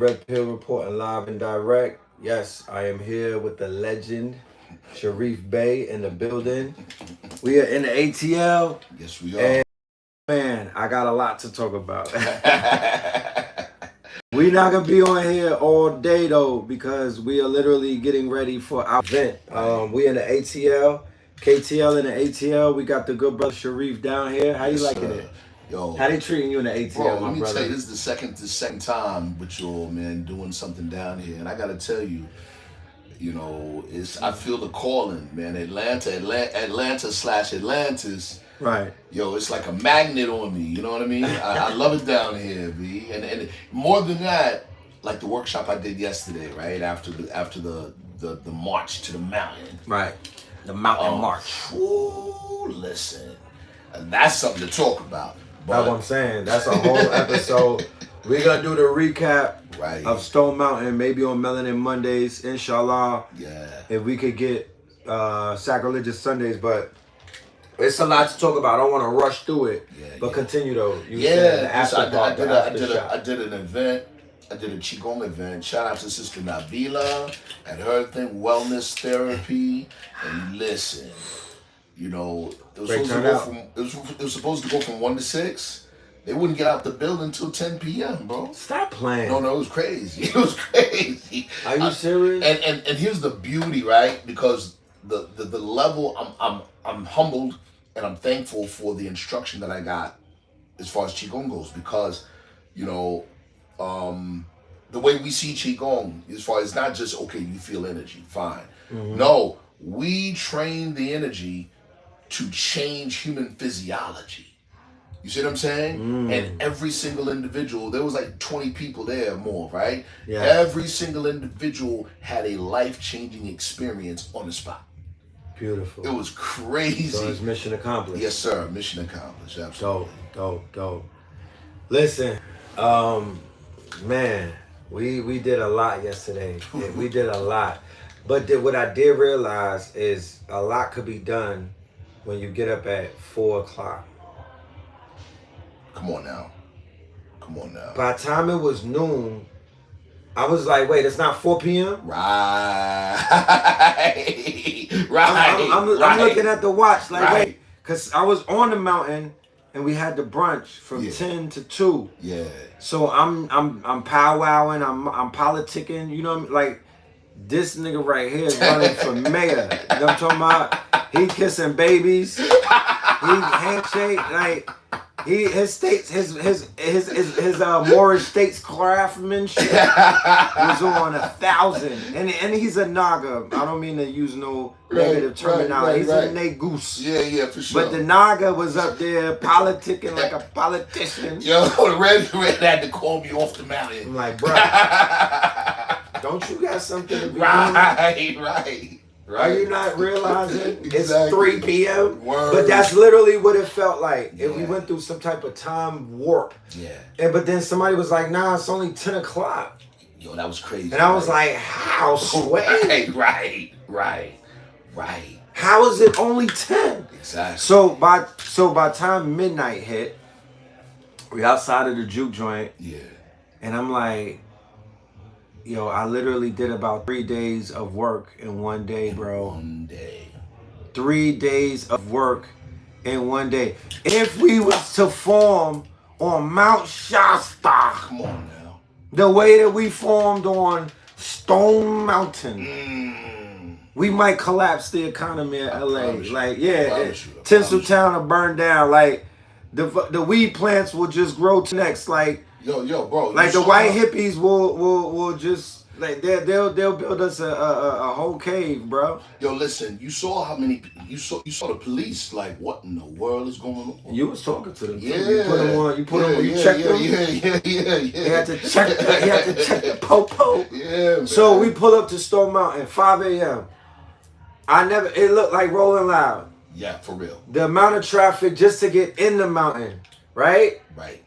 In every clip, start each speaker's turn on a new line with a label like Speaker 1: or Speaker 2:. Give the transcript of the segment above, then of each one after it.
Speaker 1: Red Pill reporting live and direct. Yes, I am here with the legend, Sharif Bey in the building. We are in the ATL,
Speaker 2: Yes, we are.
Speaker 1: and man, I got a lot to talk about. We not gonna be on here all day though because we are literally getting ready for our event. We in the ATL, KTL in the ATL. We got the good brother Sharif down here. How you
Speaker 2: Yes,
Speaker 1: liking
Speaker 2: sir.
Speaker 1: it?
Speaker 2: Yo,
Speaker 1: How they treating you in the
Speaker 2: bro,
Speaker 1: ATL,
Speaker 2: let
Speaker 1: my
Speaker 2: me tell you,
Speaker 1: brother?
Speaker 2: this is the second time with you all, man, doing something down here, and I gotta tell you, it's I feel the calling, man. Atlanta slash Atlantis.
Speaker 1: Right.
Speaker 2: Yo, it's like a magnet on me. You know what I mean? I love it down here, B. And more than that, like the workshop I did yesterday, right after the march to the mountain.
Speaker 1: Right. The Mountain March.
Speaker 2: Ooh, listen, that's something to talk about.
Speaker 1: That's what I'm saying. That's a whole episode. We're gonna do the recap
Speaker 2: Right.
Speaker 1: of Stone Mountain, maybe on Melanin Mondays, inshallah.
Speaker 2: Yeah.
Speaker 1: If we could get Sacrilegious Sundays, but it's a lot to talk about. I don't want to rush through it.
Speaker 2: Yeah,
Speaker 1: but
Speaker 2: yeah.
Speaker 1: continue though. You
Speaker 2: Yeah,
Speaker 1: said the
Speaker 2: just,
Speaker 1: after part, the after shot.
Speaker 2: I did an event. I did a Qigong event. Shout out to Sister Nabila and her thing, wellness therapy. And listen, it was
Speaker 1: Great
Speaker 2: supposed to go
Speaker 1: turnout.
Speaker 2: from it was supposed to go from 1 to 6. They wouldn't get out the building until 10 p.m., bro.
Speaker 1: Stop playing.
Speaker 2: No, it was crazy. It was crazy.
Speaker 1: Are you serious?
Speaker 2: And here's the beauty, right? Because the level, I'm humbled and I'm thankful for the instruction that I got as far as qigong goes, because the way we see qigong, as far as not just okay, you feel energy, fine.
Speaker 1: Mm-hmm.
Speaker 2: No, we train the energy to change human physiology. You see what I'm saying? And every single individual, there was like 20 people there or more, right?
Speaker 1: Yeah.
Speaker 2: Every single individual had a life-changing experience on the spot.
Speaker 1: Beautiful.
Speaker 2: It was crazy.
Speaker 1: So it's mission accomplished.
Speaker 2: Yes, sir. Mission accomplished. Absolutely.
Speaker 1: Dope. Listen, man, we did a lot yesterday. We did a lot. But what I did realize is a lot could be done when you get up at 4 o'clock.
Speaker 2: Come on now.
Speaker 1: By the time it was noon, I was like, wait, it's not 4 p.m.?
Speaker 2: Right.
Speaker 1: I'm looking at the watch like,
Speaker 2: Right.
Speaker 1: wait, because I was on the mountain and we had the brunch from 10 to 2.
Speaker 2: Yeah.
Speaker 1: So I'm powwowing, I'm politicking, you know what I mean? Like, this nigga right here is running for mayor. You know what I'm talking about? He kissing babies. He handshake, like his Moorish states craftsmanship was on 1,000. And he's a Naga. I don't mean to use no negative terminology. He's a negus.
Speaker 2: Yeah, for sure.
Speaker 1: But the Naga was up there politicking like a politician.
Speaker 2: Yo, the red had to call me off the mountain.
Speaker 1: I'm like, bro, don't you got something to be doing?
Speaker 2: Right.
Speaker 1: Are you not realizing it's
Speaker 2: Exactly.
Speaker 1: 3 p.m.?
Speaker 2: Word.
Speaker 1: But that's literally what it felt like. If we went through some type of time warp.
Speaker 2: Yeah.
Speaker 1: But then somebody was like, nah, it's only 10 o'clock.
Speaker 2: Yo, that was crazy.
Speaker 1: And I was like, how, Sway?
Speaker 2: Right.
Speaker 1: How is it only 10?
Speaker 2: Exactly.
Speaker 1: So by time midnight hit, we outside of the juke joint.
Speaker 2: Yeah.
Speaker 1: And I'm like, yo, I literally did about 3 days of work in one day, bro.
Speaker 2: 1 day.
Speaker 1: 3 days of work in 1 day. If we was to form on Mount Shasta,
Speaker 2: Come on now.
Speaker 1: the way that we formed on Stone Mountain, we might collapse the economy of LA. Like, Tinseltown will burn down. Like, the weed plants will just grow to next. Like,
Speaker 2: Yo, bro.
Speaker 1: like the white hippies will just like they'll build us a whole cave, bro.
Speaker 2: Yo, listen. You saw how many? You saw the police. Like, what in the world is going on?
Speaker 1: You was talking to them.
Speaker 2: Yeah.
Speaker 1: You put them on. You put them on. You checked them.
Speaker 2: Yeah.
Speaker 1: He had to check. He had to check the popo.
Speaker 2: Yeah, man.
Speaker 1: So we pull up to Stone Mountain 5 a.m. It looked like Rolling Loud.
Speaker 2: Yeah, for real.
Speaker 1: The amount of traffic just to get in the mountain, right?
Speaker 2: Right.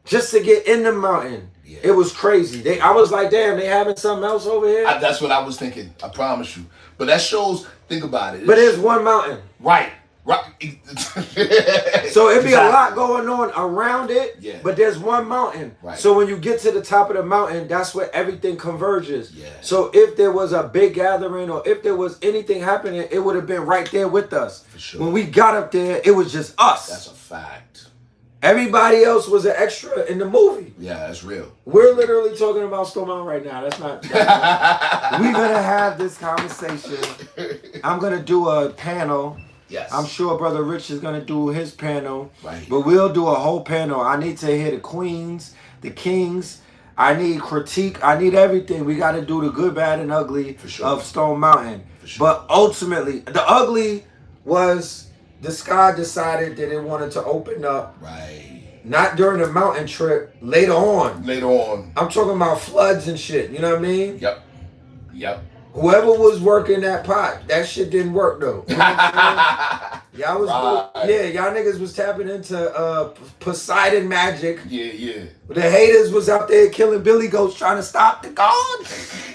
Speaker 1: Just to get in the mountain.
Speaker 2: Yeah.
Speaker 1: It was crazy. I was like, damn, they having something else over here?
Speaker 2: That's what I was thinking. I promise you. But that shows, think about it.
Speaker 1: But there's one mountain.
Speaker 2: Right. Right.
Speaker 1: So it'd be a lot going on around it,
Speaker 2: Yeah.
Speaker 1: but there's one mountain.
Speaker 2: Right.
Speaker 1: So when you get to the top of the mountain, that's where everything converges.
Speaker 2: Yeah.
Speaker 1: So if there was a big gathering or if there was anything happening, it would have been right there with us.
Speaker 2: For sure.
Speaker 1: When we got up there, it was just us.
Speaker 2: That's a fact.
Speaker 1: Everybody else was an extra in the movie.
Speaker 2: Yeah, that's real.
Speaker 1: We're literally talking about Stone Mountain right now. That's not. We're gonna have this conversation. I'm gonna do a panel.
Speaker 2: Yes.
Speaker 1: I'm sure Brother Rich is gonna do his panel.
Speaker 2: Right.
Speaker 1: But we'll do a whole panel. I need to hear the queens, the kings. I need critique. I need everything. We got to do the good, bad, and ugly of Stone Mountain. But ultimately, the ugly was the sky decided that it wanted to open up.
Speaker 2: Right.
Speaker 1: Not during the mountain trip. Later on.
Speaker 2: Later on.
Speaker 1: I'm talking about floods and shit. You know what I mean?
Speaker 2: Yep. Yep.
Speaker 1: Whoever was working that pot, that shit didn't work though. You know what I'm saying? Y'all was y'all niggas was tapping into Poseidon magic.
Speaker 2: Yeah, yeah.
Speaker 1: The haters was out there killing Billy Goats trying to stop the gods.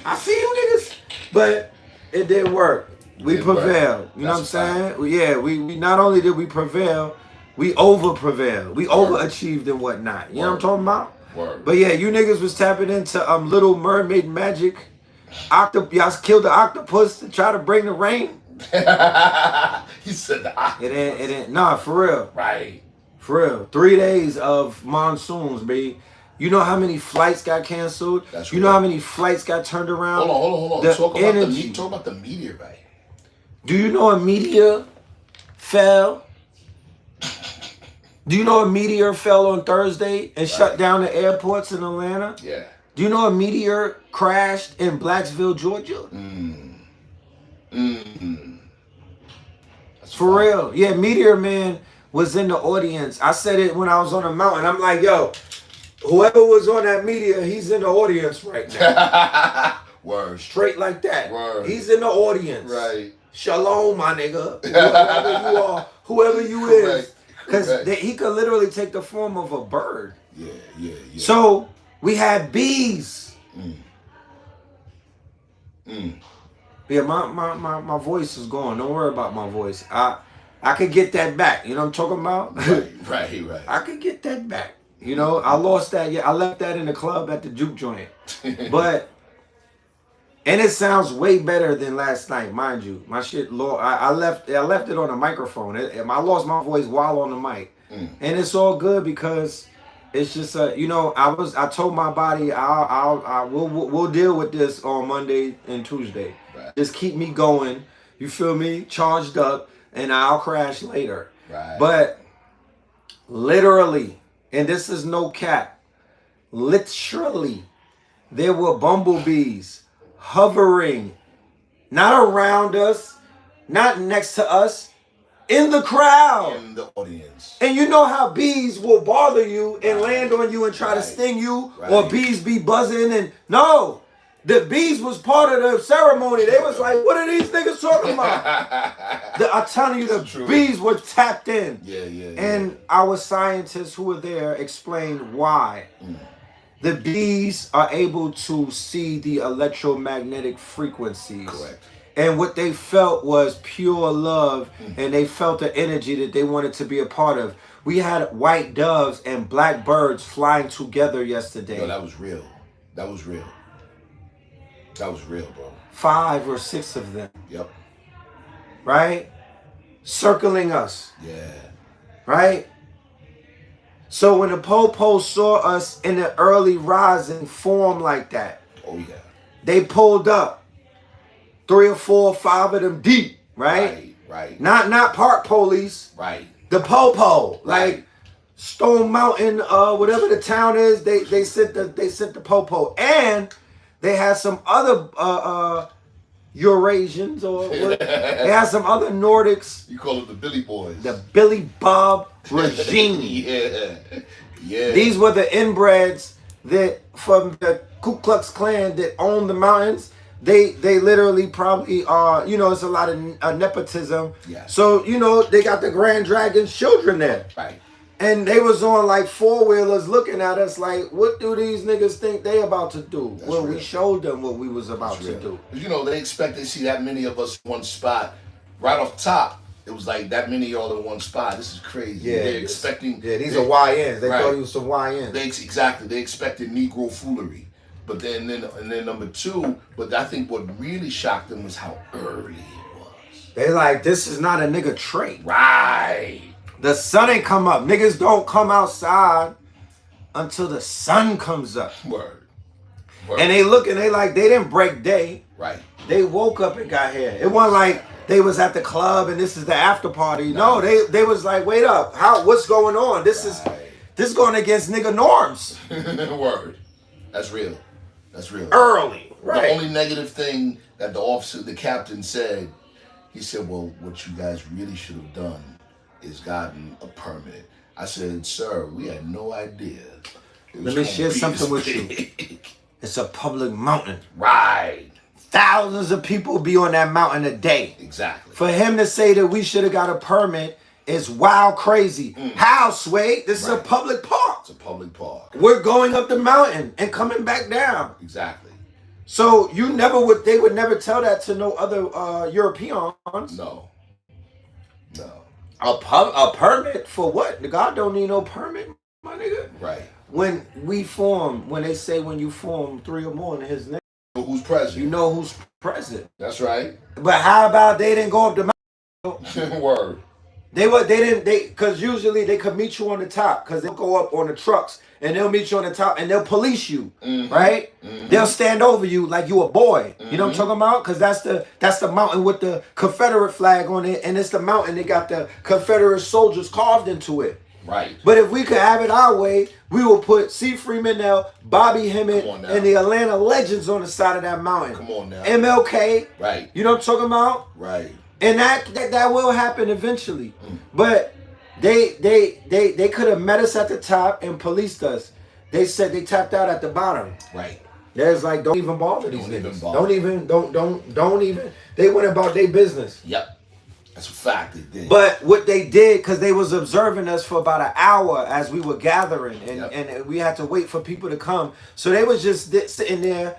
Speaker 1: I see you niggas. But it didn't work. We prevailed. You know what I'm saying? Yeah, we not only did we prevail, we over prevailed. We overachieved and whatnot. You know what I'm talking about?
Speaker 2: Word.
Speaker 1: But yeah, you niggas was tapping into Little Mermaid magic. Y'all killed the octopus to try to bring the rain.
Speaker 2: He said the octopus.
Speaker 1: It ain't. Nah, for real.
Speaker 2: Right.
Speaker 1: For real. 3 days of monsoons, baby. You know how many flights got canceled?
Speaker 2: That's
Speaker 1: you know how many flights got turned around?
Speaker 2: Hold on. Talk about the meteorite.
Speaker 1: Do you know a meteor fell? Do you know a meteor fell on Thursday and shut down the airports in Atlanta?
Speaker 2: Yeah.
Speaker 1: Do you know a meteor crashed in Blacksville, Georgia? For real. Yeah, Meteor Man was in the audience. I said it when I was on the mountain. I'm like, yo, whoever was on that meteor, he's in the audience right now.
Speaker 2: Word.
Speaker 1: Straight like that.
Speaker 2: Word.
Speaker 1: He's in the audience.
Speaker 2: Right.
Speaker 1: Shalom, my nigga. Whoever you are, whoever you is. Because he could literally take the form of a bird.
Speaker 2: Yeah.
Speaker 1: So we had bees. Yeah, my voice is gone. Don't worry about my voice. I could get that back. You know what I'm talking about?
Speaker 2: Right.
Speaker 1: I could get that back. You know, I lost that. Yeah, I left that in the club at the juke joint. But and it sounds way better than last night, mind you. My shit, I left it on the microphone. I lost my voice while on the mic, and it's all good because it's just I told my body we'll deal with this on Monday and Tuesday. Right. Just keep me going. You feel me? Charged up, and I'll crash later.
Speaker 2: Right.
Speaker 1: But literally, and this is no cap, literally, there were bumblebees hovering, not around us, not next to us, in the crowd.
Speaker 2: In the audience.
Speaker 1: And you know how bees will bother you and land on you and try to sting you, or bees be buzzing and no. The bees was part of the ceremony. They was like, what are these niggas talking about? I'm telling you, the bees were tapped in.
Speaker 2: Yeah.
Speaker 1: And our scientists who were there explained why. The bees are able to see the electromagnetic frequencies.
Speaker 2: Correct.
Speaker 1: And what they felt was pure love, and they felt the energy that they wanted to be a part of. We had white doves and black birds flying together yesterday.
Speaker 2: Yo, that was real. That was real, bro.
Speaker 1: 5 or 6 of them.
Speaker 2: Yep.
Speaker 1: Right? Circling us.
Speaker 2: Yeah.
Speaker 1: Right? So when the po-po saw us in the early rising form like that,
Speaker 2: oh yeah,
Speaker 1: they pulled up 3 or 4 or 5 of them deep, right?
Speaker 2: Right.
Speaker 1: Not park police.
Speaker 2: Right.
Speaker 1: The po-po, like Stone Mountain, whatever the town is, they sent the po-po, and they had some other Eurasians or they had some other Nordics.
Speaker 2: You call it the Billy Boys.
Speaker 1: The Billy Bob regime.
Speaker 2: Yeah.
Speaker 1: These were the inbreds that from the Ku Klux Klan that owned the mountains. They literally probably are, it's a lot of nepotism.
Speaker 2: Yeah.
Speaker 1: So, they got the Grand Dragon's children there.
Speaker 2: Right.
Speaker 1: And they was on like 4-wheelers looking at us like, what do these niggas think they about to do?
Speaker 2: That's
Speaker 1: well,
Speaker 2: real.
Speaker 1: we showed them what we was about to do.
Speaker 2: They expect to see that many of us in one spot right off the top, it was like that many y'all in one spot. This is crazy.
Speaker 1: Yeah,
Speaker 2: They're expecting.
Speaker 1: Yeah, these are YNs. They
Speaker 2: right.
Speaker 1: thought he was some YNs.
Speaker 2: Exactly. They expected Negro foolery. But then number two, but I think what really shocked them was how early it was.
Speaker 1: They like, this is not a nigga trait.
Speaker 2: Right.
Speaker 1: The sun ain't come up. Niggas don't come outside until the sun comes up.
Speaker 2: Word.
Speaker 1: And they look and they like, they didn't break day.
Speaker 2: Right.
Speaker 1: They woke up and got here. It wasn't like they was at the club and this is the after party. No, they was like, wait up. What's going on? This is going against nigga norms.
Speaker 2: Word. That's real. That's real.
Speaker 1: Early. Right.
Speaker 2: The only negative thing that the captain said, he said, well, what you guys really should have done is gotten a permit. I said, sir, we had no idea.
Speaker 1: Let me share something with you. It's a public mountain.
Speaker 2: Right.
Speaker 1: Thousands of people be on that mountain a day.
Speaker 2: Exactly.
Speaker 1: For him to say that we should have got a permit is wild crazy. How, Sway? This is a public park.
Speaker 2: It's a public park.
Speaker 1: We're going up the mountain and coming back down.
Speaker 2: Exactly.
Speaker 1: So they would never tell that to no other Europeans.
Speaker 2: No.
Speaker 1: A permit for what? The God don't need no permit, my nigga.
Speaker 2: Right.
Speaker 1: When they say when you form three or more in his name,
Speaker 2: who's president?
Speaker 1: You know who's president.
Speaker 2: That's right.
Speaker 1: But how about they didn't go up the mountain?
Speaker 2: Word.
Speaker 1: Because usually they could meet you on the top because they'll go up on the trucks and they'll meet you on the top and they'll police you, right? They'll stand over you like you a boy. You know what I'm talking about? Because that's the mountain with the Confederate flag on it, and it's the mountain that got the Confederate soldiers carved into it.
Speaker 2: Right.
Speaker 1: But if we could have it our way, we will put C. Freeman now, Bobby Hemmett, and the Atlanta Legends on the side of that mountain.
Speaker 2: Come on now.
Speaker 1: MLK.
Speaker 2: Right.
Speaker 1: You know what I'm talking about?
Speaker 2: Right.
Speaker 1: And that will happen eventually. But they could have met us at the top and policed us. They said they tapped out at the bottom.
Speaker 2: Right.
Speaker 1: There's like, don't even bother these niggas. Don't even. They went about their business.
Speaker 2: Yep. That's a fact, they did.
Speaker 1: But what they did, because they was observing us for about an hour as we were gathering, and we had to wait for people to come. So they was just sitting there,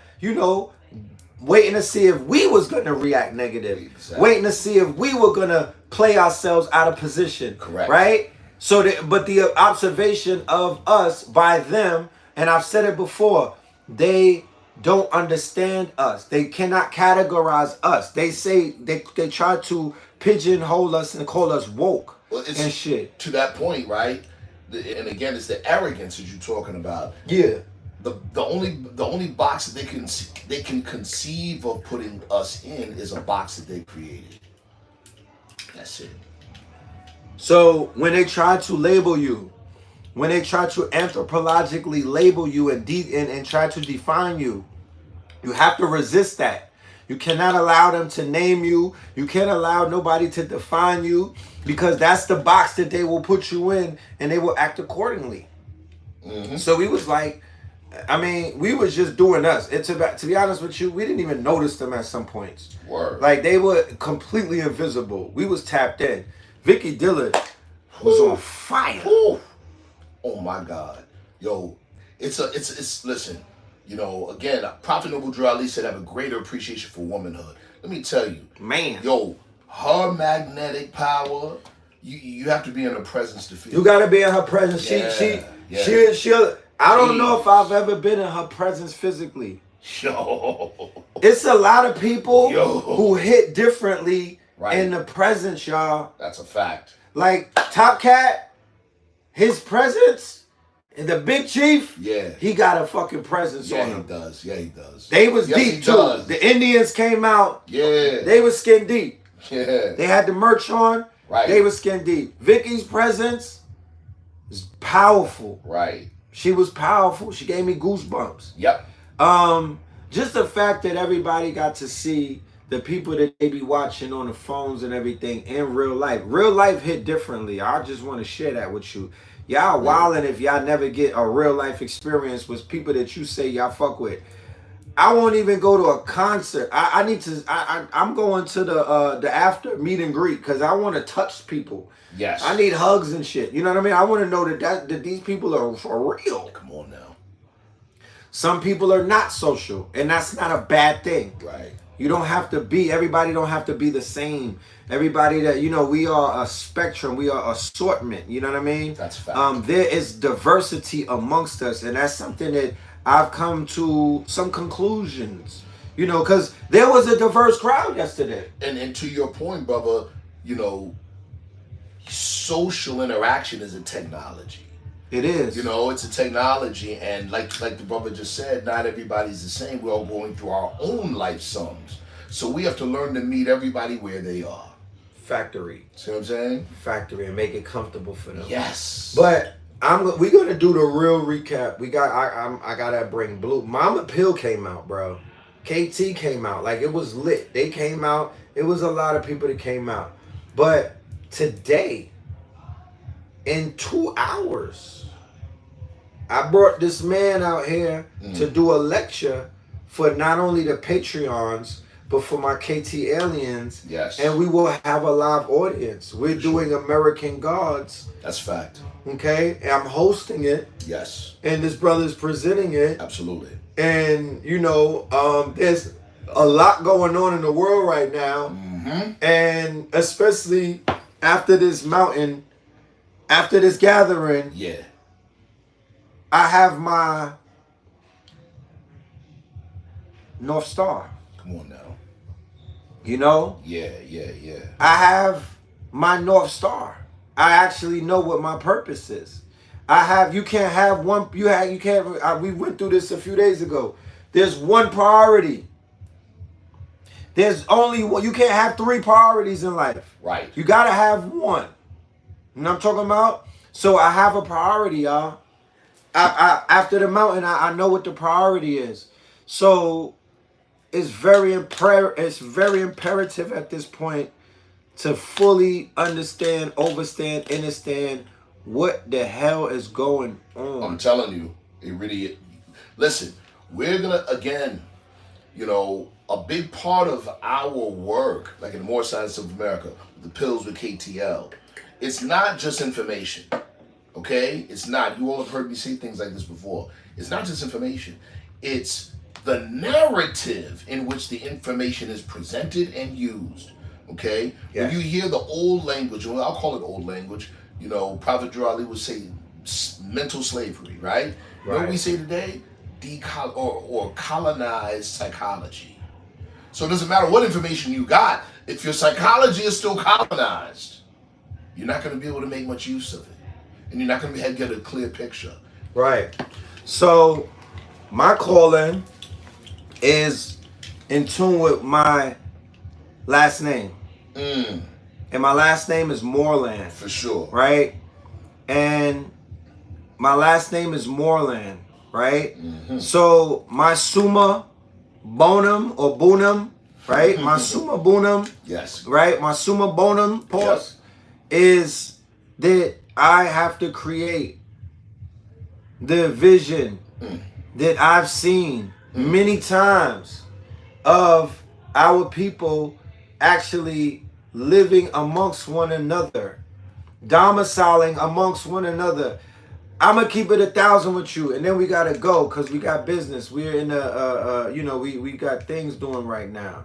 Speaker 1: waiting to see if we was going to react negative. Exactly. Waiting to see if we were going to play ourselves out of position.
Speaker 2: Correct.
Speaker 1: Right? So, but the observation of us by them, and I've said it before, they don't understand us. They cannot categorize us. They say, they try to pigeonhole us and call us woke and shit.
Speaker 2: To that point, right? And again, it's the arrogance that you're talking about.
Speaker 1: Yeah.
Speaker 2: The only box that they can conceive of putting us in is a box that they created. That's it.
Speaker 1: So when they try to label you, when they try to anthropologically label you and try to define you, you have to resist that. You cannot allow them to name you. You can't allow nobody to define you, because that's the box that they will put you in, and they will act accordingly. So we was like, we was just doing us. To be honest with you, we didn't even notice them at some points.
Speaker 2: Word.
Speaker 1: Like they were completely invisible. We was tapped in. Vicky Dillard was on fire.
Speaker 2: Ooh. Oh my God. Yo, it's listen, again, Prophet Noble Drew Ali said, have a greater appreciation for womanhood. Let me tell you.
Speaker 1: Man.
Speaker 2: Yo, her magnetic power, you have to be in her presence to feel.
Speaker 1: You gotta be in her presence. She'll I don't know if I've ever been in her presence physically.
Speaker 2: Yo.
Speaker 1: It's a lot of people who hit differently in the presence, y'all.
Speaker 2: That's a fact.
Speaker 1: Like Top Cat, his presence, and the Big Chief, he got a fucking presence on him.
Speaker 2: He does. Yeah, he does.
Speaker 1: They was deep too. Does. The Indians came out.
Speaker 2: Yeah.
Speaker 1: They was skin deep.
Speaker 2: Yeah.
Speaker 1: They had the merch on.
Speaker 2: Right.
Speaker 1: They was skin deep. Vicky's presence is powerful.
Speaker 2: Right.
Speaker 1: She was powerful. She gave me goosebumps.
Speaker 2: Yep.
Speaker 1: Just the fact that everybody got to see the people that they be watching on the phones and everything in real life. Real life hit differently. I just want to share that with you. Y'all wildin' if y'all never get a real life experience with people that you say y'all fuck with. I won't even go to a concert. I'm going to the after meet and greet because I want to touch people.
Speaker 2: Yes.
Speaker 1: I need hugs and shit. You know what I mean? I want to know that these people are for real.
Speaker 2: Come on now.
Speaker 1: Some people are not social, and that's not a bad thing.
Speaker 2: Right.
Speaker 1: You don't have to be, everybody don't have to be the same. Everybody that, we are a spectrum, we are assortment, you know what I mean?
Speaker 2: That's fact.
Speaker 1: There is diversity amongst us, and that's something that I've come to some conclusions, because there was a diverse crowd yesterday.
Speaker 2: And to your point, brother, you know, social interaction is a technology.
Speaker 1: It is.
Speaker 2: It's a technology, and like the brother just said, not everybody's the same. We're all going through our own life sums. So we have to learn to meet everybody where they are.
Speaker 1: Factory.
Speaker 2: See what I'm saying?
Speaker 1: Factory, and make it comfortable for them.
Speaker 2: Yes.
Speaker 1: But we're gonna do the real recap. I gotta bring Blue. Mama Pill came out, bro. KT came out. Like, it was lit. They came out. It was a lot of people that came out. But today, in 2 hours, I brought this man out here to do a lecture for not only the Patreons, but for my KT aliens.
Speaker 2: Yes.
Speaker 1: And we will have a live audience. We're doing American Gods.
Speaker 2: That's fact.
Speaker 1: Okay? And I'm hosting it.
Speaker 2: Yes.
Speaker 1: And this brother's presenting it.
Speaker 2: Absolutely.
Speaker 1: And, there's a lot going on in the world right now.
Speaker 2: Mm-hmm.
Speaker 1: And especially after this mountain, after this gathering,
Speaker 2: yeah,
Speaker 1: I have my North Star.
Speaker 2: Come on now.
Speaker 1: Yeah.
Speaker 2: Yeah.
Speaker 1: I have my North Star. I actually know what my purpose is. You can't have one, you can't, we went through this a few days ago. There's one priority. There's only one, you can't have 3 priorities in life.
Speaker 2: Right.
Speaker 1: You gotta have one. You know what I'm talking about? So I have a priority, y'all. After the mountain, I know what the priority is. So it's very imperative at this point to fully understand, understand what the hell is going on.
Speaker 2: I'm telling you, it really. Listen, we're gonna again, a big part of our work, like in the More Science of America, the pills with KTL, it's not just information. Okay? It's not. You all have heard me say things like this before. It's not just information. It's the narrative in which the information is presented and used. Okay?
Speaker 1: Yes.
Speaker 2: When you hear the old language, well, I'll call it old language, Prophet Durali would say mental slavery, right? You know what we say today? Or colonized psychology. So it doesn't matter what information you got, if your psychology is still colonized, you're not going to be able to make much use of it. And you're not going to get a clear picture.
Speaker 1: Right. So my calling is in tune with my last name. And my last name is Moreland.
Speaker 2: For sure.
Speaker 1: Right? And my last name is Moreland. Right? Mm-hmm. So my summa bonum or bonum, right? My summa bonum.
Speaker 2: Yes.
Speaker 1: Right? My summa bonum, pause, is that I have to create the vision that I've seen many times of our people actually living amongst one another, domiciling amongst one another. I'm gonna keep it 1,000 with you, and then we gotta go because we got business. We're in we got things doing right now.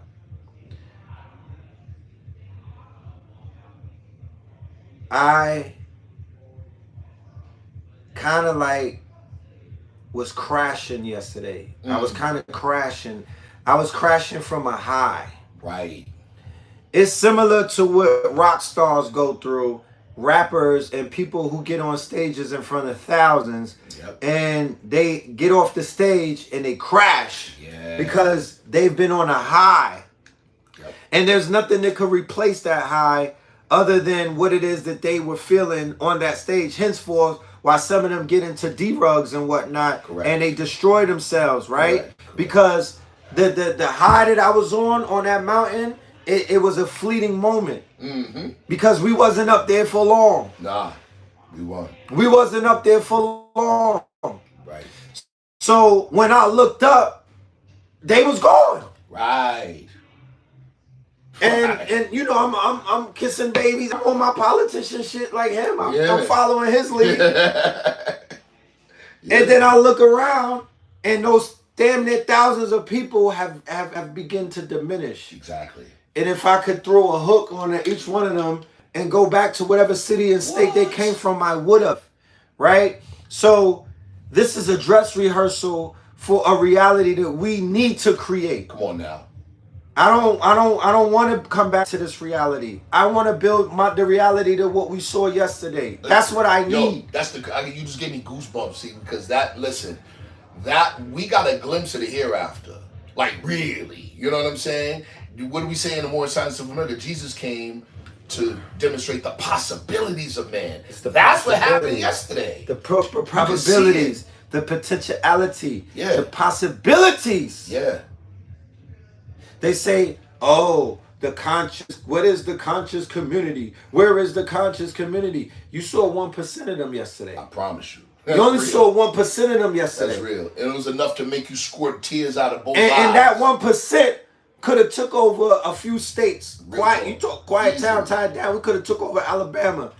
Speaker 1: I kind of like was crashing yesterday. I was kind of crashing. I was crashing from a high.
Speaker 2: Right.
Speaker 1: It's similar to what rock stars go through, rappers and people who get on stages in front of thousands, and they get off the stage and they crash because they've been on a high. And there's nothing that could replace that high other than what it is that they were feeling on that stage. Henceforth, while some of them get into D-rugs and whatnot, and they destroy themselves, right? Correct. Because the high that I was on that mountain, it was a fleeting moment. Mm-hmm. Because we wasn't up there for long.
Speaker 2: Nah, we weren't.
Speaker 1: We wasn't up there for long.
Speaker 2: Right.
Speaker 1: So when I looked up, they was gone.
Speaker 2: Right.
Speaker 1: And you know, I'm kissing babies. I'm on my politician shit like him. I'm following his lead. And then I look around and those damn near thousands of people have begun to diminish.
Speaker 2: Exactly.
Speaker 1: And if I could throw a hook on each one of them and go back to whatever city and state they came from, I would have. Right? So this is a dress rehearsal for a reality that we need to create.
Speaker 2: Come on now.
Speaker 1: I don't want to come back to this reality. I want to build the reality to what we saw yesterday. That's what I need.
Speaker 2: Yo, you just gave me goosebumps, see, because that we got a glimpse of the hereafter. Like really, you know what I'm saying? What do we say in the More Science of America? Jesus came to demonstrate the possibilities of man. That's what happened yesterday.
Speaker 1: The probabilities, the potentiality, the possibilities.
Speaker 2: Yeah.
Speaker 1: They say, oh, the conscious, what is the conscious community? Where is the conscious community? You saw 1% of them yesterday.
Speaker 2: I promise you.
Speaker 1: You only saw 1% of them yesterday.
Speaker 2: That's real. And it was enough to make you squirt tears out of both eyes.
Speaker 1: And that 1% could have took over a few states. Quiet town tied down. We could have took over Alabama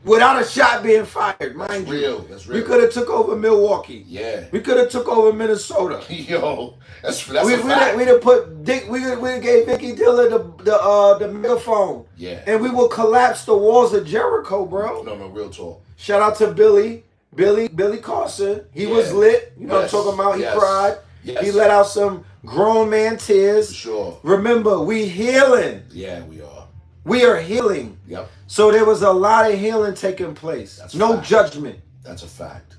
Speaker 1: without a shot being fired, mind you.
Speaker 2: That's real.
Speaker 1: We could have took over Milwaukee.
Speaker 2: Yeah.
Speaker 1: We could have took over Minnesota.
Speaker 2: Yo, that's a
Speaker 1: fact. We'd have put Dick. We gave Vicky Diller the megaphone.
Speaker 2: Yeah.
Speaker 1: And we will collapse the walls of Jericho, bro.
Speaker 2: No, real talk.
Speaker 1: Shout out to Billy Carson. He was lit. You know what I'm talking about? He cried. Yes. He let out some grown man tears.
Speaker 2: For sure.
Speaker 1: Remember, we healing.
Speaker 2: Yeah, we are.
Speaker 1: We are healing.
Speaker 2: Yep.
Speaker 1: So there was a lot of healing taking place.
Speaker 2: That's
Speaker 1: no judgment.
Speaker 2: That's a fact.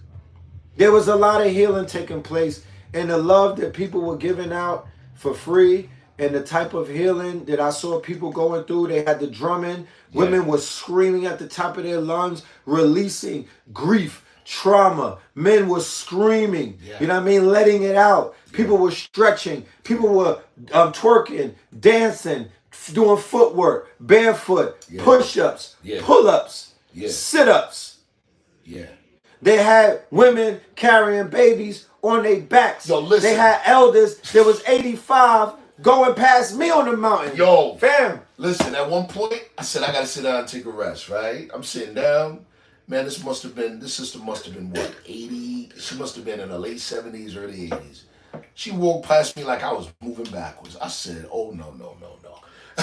Speaker 1: There was a lot of healing taking place. And the love that people were giving out for free and the type of healing that I saw people going through. They had the drumming. Yeah. Women were screaming at the top of their lungs, releasing grief, trauma. Men were screaming, you know what I mean? Letting it out. People were stretching. People were twerking, dancing, doing footwork, barefoot, push-ups, pull-ups, sit-ups.
Speaker 2: Yeah.
Speaker 1: They had women carrying babies on their backs.
Speaker 2: Yo, listen.
Speaker 1: They had elders. There was 85 going past me on the mountain.
Speaker 2: Yo.
Speaker 1: Fam.
Speaker 2: Listen, at one point, I said, I got to sit down and take a rest, right? I'm sitting down. Man, this sister must have been, what, 80? She must have been in the late 70s, early 80s. She walked past me like I was moving backwards. I said, oh, no.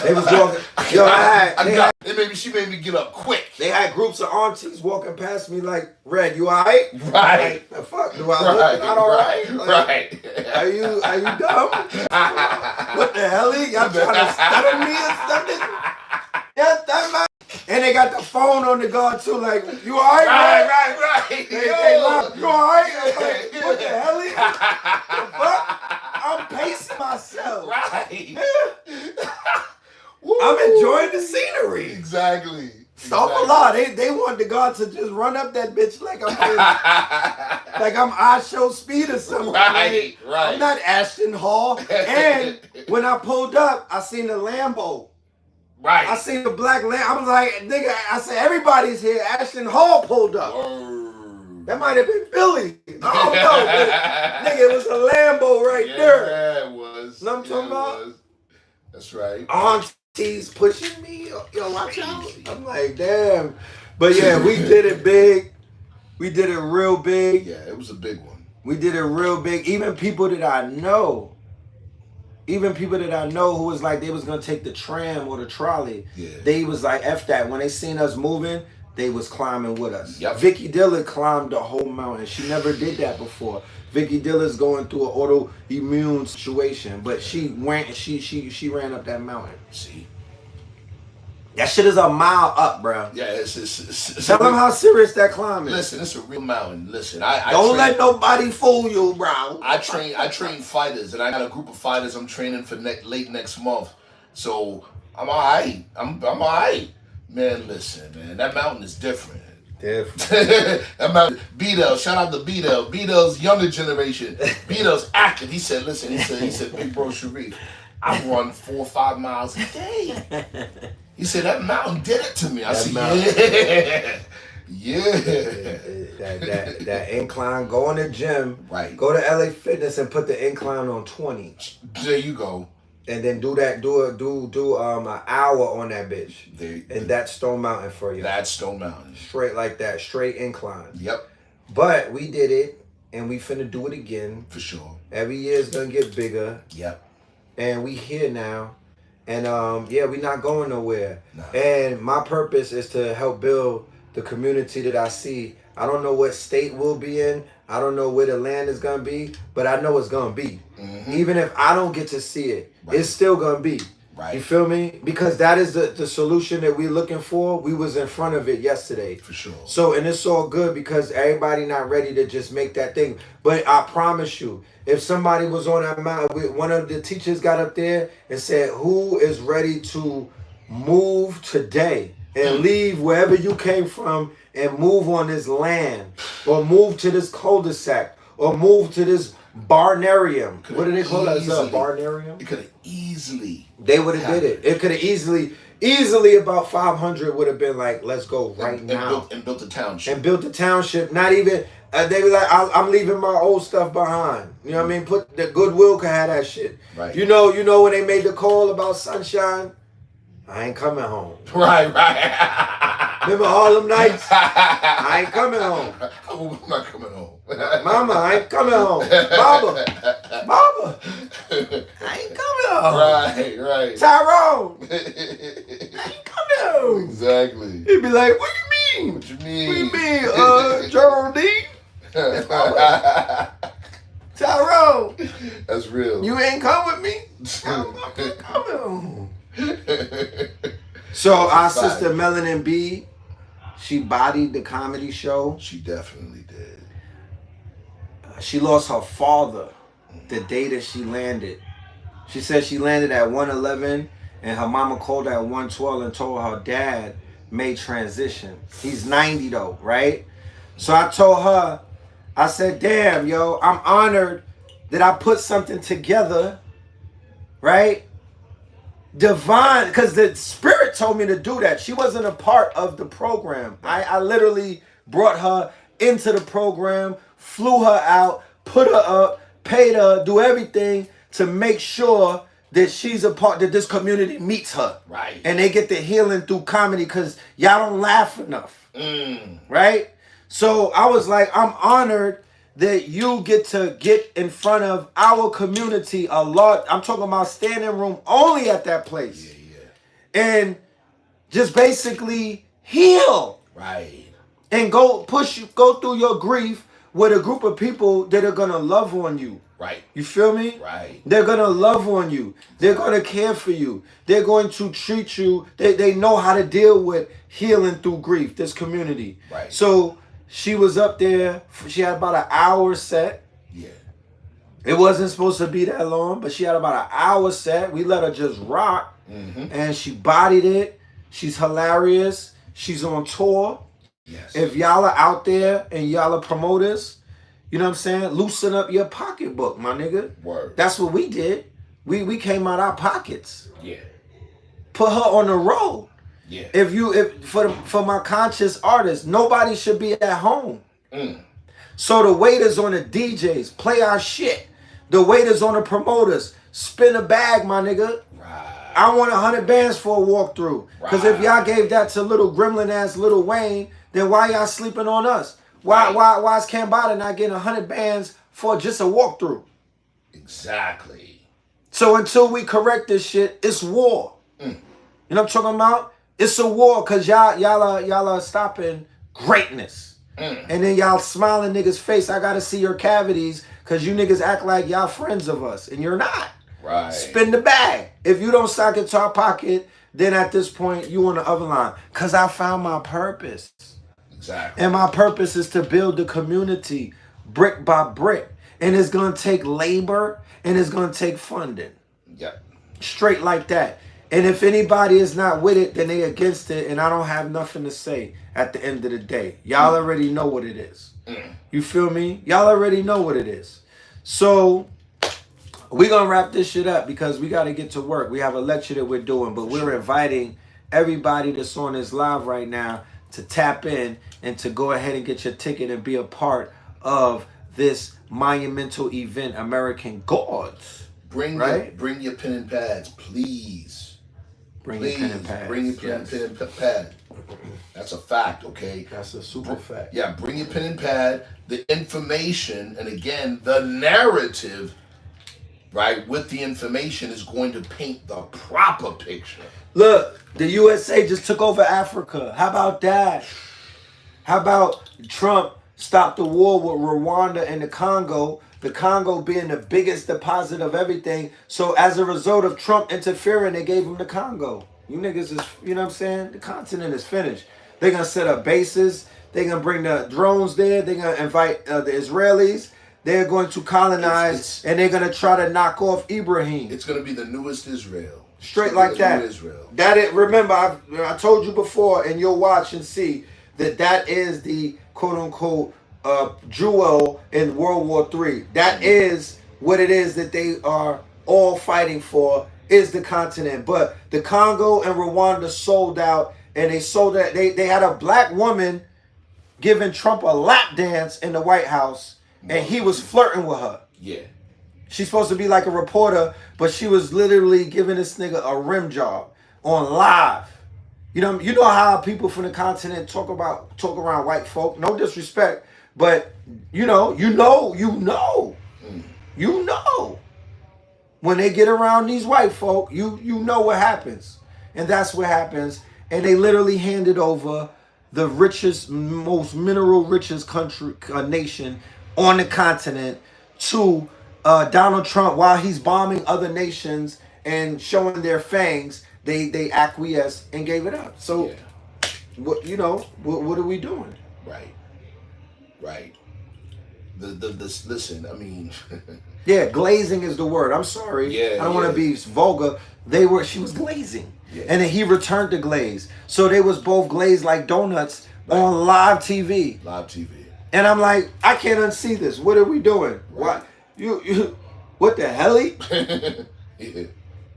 Speaker 1: They was walking.
Speaker 2: She made me get up quick.
Speaker 1: They had groups of aunties walking past me like, Red, you all right?
Speaker 2: Right.
Speaker 1: Like, the fuck, do I look not all right? Like,
Speaker 2: right.
Speaker 1: Are you dumb? What the hell? Y'all trying to stutter me or something? And they got the phone on the guard too, like, you all right?
Speaker 2: Right.
Speaker 1: They locked, you all right? Like, what the hell? The fuck? I'm pacing myself.
Speaker 2: Right.
Speaker 1: I'm enjoying the scenery.
Speaker 2: Exactly.
Speaker 1: Astaghfirullah. They want the guard to just run up that bitch like I'm I Show Speed or something.
Speaker 2: Right.
Speaker 1: I'm not Ashton Hall. And when I pulled up, I seen the Lambo.
Speaker 2: Right.
Speaker 1: I seen the black Lambo. I was like, nigga, I said, everybody's here. Ashton Hall pulled up. That might have been Billy. I don't know. Nigga, it was a Lambo right there.
Speaker 2: Yeah, it was.
Speaker 1: Know what I'm talking about?
Speaker 2: That's right.
Speaker 1: Aunties pushing me. Yo, watch out. I'm like, damn. But yeah, we did it big. We did it real big.
Speaker 2: Yeah, it was a big one.
Speaker 1: We did it real big. Even people that I know who was like, they was going to take the tram or the trolley.
Speaker 2: Yeah. They
Speaker 1: was like, F that. When they seen us moving, they was climbing with us.
Speaker 2: Yep.
Speaker 1: Vicky Diller climbed the whole mountain. She never did that before. Vicky Diller's going through an autoimmune situation, but she ran up that mountain.
Speaker 2: See?
Speaker 1: That shit is a mile up, bro.
Speaker 2: Yeah, it's
Speaker 1: Tell them how serious that climb is.
Speaker 2: Listen, it's a real mountain. Listen,
Speaker 1: don't let nobody fool you, bro.
Speaker 2: I train fighters, and I got a group of fighters I'm training for late next month. So I'm all right. I'm all right. Man, listen, man, that mountain is different. That mountain. B-Dell, shout out to B-Dell. B-Dell's younger generation. B-Dell's active. He said, listen, he said, big bro Sharif, I run 4 or 5 miles a day. He said, that mountain did it to me. I said, yeah.
Speaker 1: That incline, go in the gym.
Speaker 2: Right.
Speaker 1: Go to LA Fitness and put the incline on 20.
Speaker 2: There you go.
Speaker 1: And then do an hour on that bitch. And that's Stone Mountain for you.
Speaker 2: That's Stone Mountain.
Speaker 1: Straight like that, straight incline.
Speaker 2: Yep.
Speaker 1: But we did it, and we finna do it again.
Speaker 2: For sure.
Speaker 1: Every year is gonna get bigger.
Speaker 2: Yep.
Speaker 1: And we here now. And we not going nowhere.
Speaker 2: Nah.
Speaker 1: And my purpose is to help build the community that I see. I don't know what state we'll be in. I don't know where the land is gonna be, but I know it's gonna be.
Speaker 2: Mm-hmm.
Speaker 1: Even if I don't get to see it,
Speaker 2: Right.
Speaker 1: it's still gonna be.
Speaker 2: Right.
Speaker 1: You feel me? Because that is the solution that we're looking for. We was in front of it yesterday.
Speaker 2: For sure.
Speaker 1: So, and it's all good because everybody not ready to just make that thing. But I promise you, if somebody was on that mountain, one of the teachers got up there and said, who is ready to move today and leave wherever you came from and move on this land or move to this cul-de-sac or move to this barnarium. What do they call that? Barnarium?
Speaker 2: It could have easily.
Speaker 1: They would have did it. It could have easily about 500 would have been like, let's go right now.
Speaker 2: And built the township. And
Speaker 1: built the township. Not even, they were like, I'm leaving my old stuff behind. You know what I mean? Put the Goodwill could have that shit.
Speaker 2: Right.
Speaker 1: You know when they made the call about Sunshine? I ain't coming home.
Speaker 2: Right.
Speaker 1: Remember all them nights? I ain't coming home.
Speaker 2: I'm not coming home.
Speaker 1: Mama, I ain't coming home. Baba, I ain't coming home.
Speaker 2: Right.
Speaker 1: Tyrone, I ain't coming home.
Speaker 2: Exactly.
Speaker 1: He'd be like, what you mean?
Speaker 2: What you mean?
Speaker 1: What you mean, Geraldine? Tyrone.
Speaker 2: That's real.
Speaker 1: You ain't come with me? I'm not coming home. So our sister Melanin B, she bodied the comedy show.
Speaker 2: She definitely did.
Speaker 1: She lost her father the day that she landed. She said she landed at 1:11 and her mama called at 1:12 and told her dad made transition. He's 90 though, right? So I told her, I said, damn, yo, I'm honored that I put something together, right? Divine, because the spirit told me to do that. She wasn't a part of the program. I literally brought her into the program, flew her out, put her up, paid her, do everything to make sure that she's a part, that this community meets her.
Speaker 2: Right.
Speaker 1: And they get the healing through comedy because y'all don't laugh enough. Right? So I was like, I'm honored that you get to get in front of our community a lot. I'm talking about standing room only at that place.
Speaker 2: Yeah.
Speaker 1: And just basically heal.
Speaker 2: Right.
Speaker 1: And go through your grief with a group of people that are gonna love on you.
Speaker 2: Right.
Speaker 1: You feel me?
Speaker 2: Right.
Speaker 1: They're gonna love on you. They're gonna care for you. They're going to treat you. They know how to deal with healing through grief, this community.
Speaker 2: Right.
Speaker 1: So she was up there. She had about an hour set.
Speaker 2: Yeah.
Speaker 1: It wasn't supposed to be that long, but she had about an hour set. We let her just rock. And she bodied it. She's hilarious. She's on tour.
Speaker 2: Yes.
Speaker 1: If y'all are out there and y'all are promoters, you know what I'm saying? Loosen up your pocketbook, my nigga.
Speaker 2: Word.
Speaker 1: That's what we did. We came out our pockets.
Speaker 2: Yeah.
Speaker 1: Put her on the road.
Speaker 2: Yeah.
Speaker 1: If for my conscious artists, nobody should be at home. So the waiters on the DJs, play our shit. The waiters on the promoters, spin a bag, my nigga.
Speaker 2: Right.
Speaker 1: I want 100 bands for a walkthrough. Because if y'all gave that to little gremlin ass Lil Wayne, then why y'all sleeping on us? Why is Cambada not getting 100 bands for just a walkthrough?
Speaker 2: Exactly.
Speaker 1: So until we correct this shit, it's war. You know what I'm talking about? It's a war because y'all are stopping greatness. And then y'all smiling niggas' face. I gotta see your cavities because you niggas act like y'all friends of us and you're not.
Speaker 2: Right.
Speaker 1: Spin the bag. If you don't stock it to our pocket, then at this point you on the other line. Cause I found my purpose.
Speaker 2: Exactly.
Speaker 1: And my purpose is to build the community brick by brick. And it's gonna take labor and it's gonna take funding.
Speaker 2: Yep.
Speaker 1: Straight like that. And if anybody is not with it, then they against it, and I don't have nothing to say at the end of the day. Y'all already know what it is. You feel me? Y'all already know what it is. So we're going to wrap this shit up because we got to get to work. We have a lecture that we're doing, but we're inviting everybody that's on this live right now to tap in and to go ahead and get your ticket and be a part of this monumental event, American Gods.
Speaker 2: Bring your pen and pads, please.
Speaker 1: Bring your pen and pad.
Speaker 2: Bring your pen and pad. That's a fact, okay?
Speaker 1: That's a super fact.
Speaker 2: Yeah, bring your pen and pad. The information, and again, the narrative, right, with the information is going to paint the proper picture.
Speaker 1: Look, the USA just took over Africa. How about that? How about Trump stopped the war with Rwanda and the Congo being the biggest deposit of everything. So as a result of Trump interfering, they gave him the Congo. You niggas is, you know what I'm saying? The continent is finished. They're going to set up bases. They're going to bring the drones there. They're going to invite the Israelis. They're going to colonize, and they're going to try to knock off Ibrahim.
Speaker 2: It's going to be the newest Israel.
Speaker 1: Straight like that.
Speaker 2: Israel.
Speaker 1: That it. Remember, I told you before, and you'll watch and see that is the quote-unquote jewel in World War III. That is what it is that they are all fighting for, is the continent. But the Congo and Rwanda sold out, and they sold out. They had a black woman giving Trump a lap dance in the White House, and he was flirting with her.
Speaker 2: Yeah.
Speaker 1: She's supposed to be like a reporter, but she was literally giving this nigga a rim job on live. You know how people from the continent talk around white folk. No disrespect, but you know. When they get around these white folk, you know what happens, and that's what happens. And they literally handed over the richest, most mineral richest nation on the continent to Donald Trump while he's bombing other nations and showing their fangs. They acquiesced and gave it up. So, what are we doing?
Speaker 2: Right. Listen, I mean.
Speaker 1: Yeah, glazing is the word. I'm sorry.
Speaker 2: Yeah,
Speaker 1: I don't want to be vulgar. She was glazing.
Speaker 2: Yeah.
Speaker 1: And then he returned the glaze. So they was both glazed like donuts on live TV.
Speaker 2: Live TV.
Speaker 1: And I'm like, I can't unsee this. What are we doing?
Speaker 2: Right.
Speaker 1: What what the hell?
Speaker 2: Yeah.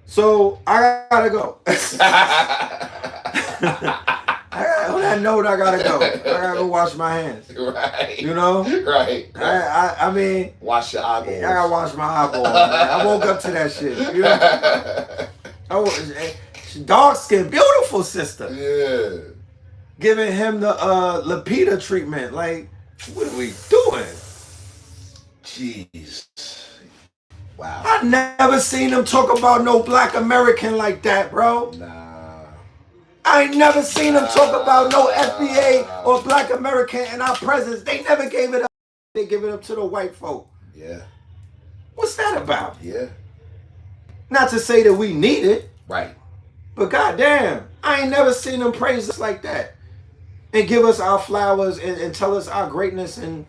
Speaker 1: So I gotta go. On that note, I gotta go. I gotta go wash my hands.
Speaker 2: Right.
Speaker 1: You know?
Speaker 2: Right.
Speaker 1: I mean,
Speaker 2: wash your eyeballs.
Speaker 1: I gotta wash my eyeballs, man. I woke up to that shit. You know? Dark skin, beautiful sister.
Speaker 2: Yeah.
Speaker 1: Giving him the Lapita treatment. Like, what are we doing?
Speaker 2: Jeez. Wow.
Speaker 1: I never seen him talk about no black American like that, bro.
Speaker 2: Nah.
Speaker 1: I ain't never seen him talk about no FBA or black American in our presence. They never gave it up. They give it up to the white folk.
Speaker 2: Yeah.
Speaker 1: What's that about?
Speaker 2: Yeah.
Speaker 1: Not to say that we need it.
Speaker 2: Right.
Speaker 1: But goddamn, I ain't never seen them praise us like that. And give us our flowers and tell us our greatness. And,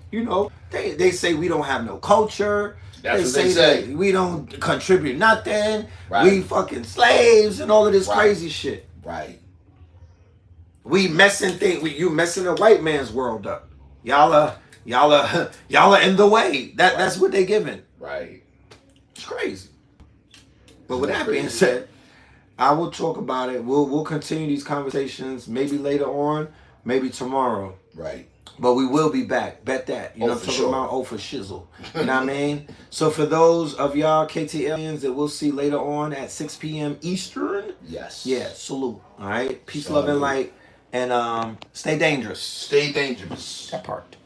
Speaker 1: they say we don't have no culture.
Speaker 2: That's what they say.
Speaker 1: That we don't contribute nothing.
Speaker 2: Right.
Speaker 1: We fucking slaves and all of this crazy shit.
Speaker 2: Right.
Speaker 1: We messing you messing the white man's world up. Y'all are in the way. That's what they giving.
Speaker 2: Right.
Speaker 1: It's crazy. But with that being said, I will talk about it. We'll continue these conversations maybe later on, maybe tomorrow.
Speaker 2: Right.
Speaker 1: But we will be back. Bet that. You know what I'm talking about? For shizzle. You know what I mean? So for those of y'all KTLians that we'll see later on at 6 p.m. Eastern.
Speaker 2: Yes.
Speaker 1: Yeah, salute. All right. Peace, love, and light. And stay dangerous.
Speaker 2: Stay dangerous.
Speaker 1: That part.